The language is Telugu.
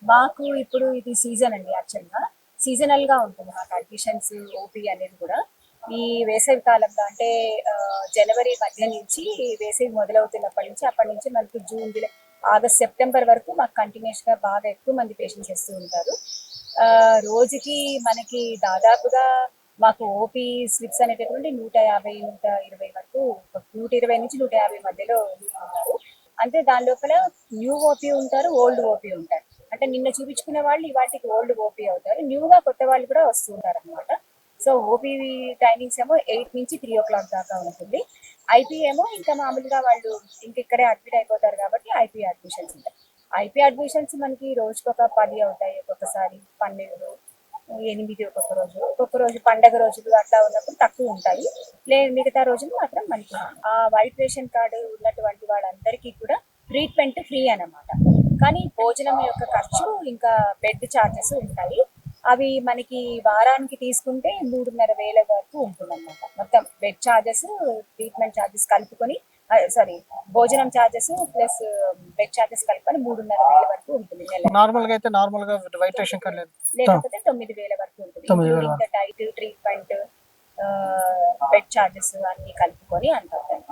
మాకు ఇప్పుడు ఇది సీజన్ అండి యాక్చువల్‌గా. సీజనల్‌గా ఉంటుంది మాకు అడ్మిషన్స్, ఓపీ అనేది కూడా. ఈ వేసవి కాలంలో అంటే జనవరి మధ్య నుంచి వేసవి మొదలవుతున్నప్పటి నుంచి అప్పటి నుంచి మనకు జూన్, జూలై, ఆగస్ట్, సెప్టెంబర్ వరకు మాకు కంటిన్యూస్‌గా బాగా ఎక్కువ మంది పేషెంట్స్ వస్తూ ఉంటారు. రోజుకి మనకి దాదాపుగా మాకు ఓపీ స్లిప్స్ అనేటటువంటి 150, 120 వరకు 120-150 మధ్యలో ఉంటారు. అంటే దాని లోపల న్యూ ఓపీ ఉంటారు, ఓల్డ్ ఓపీ ఉంటారు. అంటే నిన్న చూపించుకునే వాళ్ళు ఇవాటికి ఓల్డ్ ఓపీ అవుతారు. న్యూగా కొత్త వాళ్ళు కూడా వస్తూ ఉంటారు అనమాట. సో ఓపీ టైమింగ్స్ ఏమో 8 నుంచి 3 o'clock దాకా ఉంటుంది. ఐపీ ఏమో ఇంకా మామూలుగా వాళ్ళు ఇంక ఇక్కడే అడ్మిట్ అయిపోతారు కాబట్టి ఐపీ అడ్మిషన్స్ ఉంటాయి. ఐపీ అడ్మిషన్స్ మనకి రోజుకొక 10 అవుతాయి, ఒక్కొక్కసారి 12, 8 ఒక్కొక్క రోజు పండగ రోజులు అట్లా ఉన్నప్పుడు తక్కువ ఉంటాయి. లేదు మిగతా రోజులు మాత్రం మనకి ఆ వైట్ రేషన్ కార్డు ఉన్నటువంటి వాళ్ళందరికీ కూడా ట్రీట్మెంట్ ఫ్రీ అన్నమాట. కానీ భోజనం యొక్క ఖర్చు ఇంకా బెడ్ ఛార్జెస్ ఉంటాయి. అవి మనకి వారానికి తీసుకుంటే 3,500 వరకు ఉంటుందన్నమాట. మొత్తం బెడ్ ఛార్జెస్, ట్రీట్మెంట్ ఛార్జెస్ కలుపుకొని, సారీ, భోజనం ఛార్జెస్ ప్లస్ బెడ్ ఛార్జెస్ కలుపుకొని 3,500 వరకు ఉంటుంది నెల. నార్మల్ గా వైట్ రేషన్ కార్డ్ లేకపోతే 9,000 వరకు ఉంటుంది, including the diet, treatment, bed charges అన్ని కలుపుకొని అంత అవుతాయి.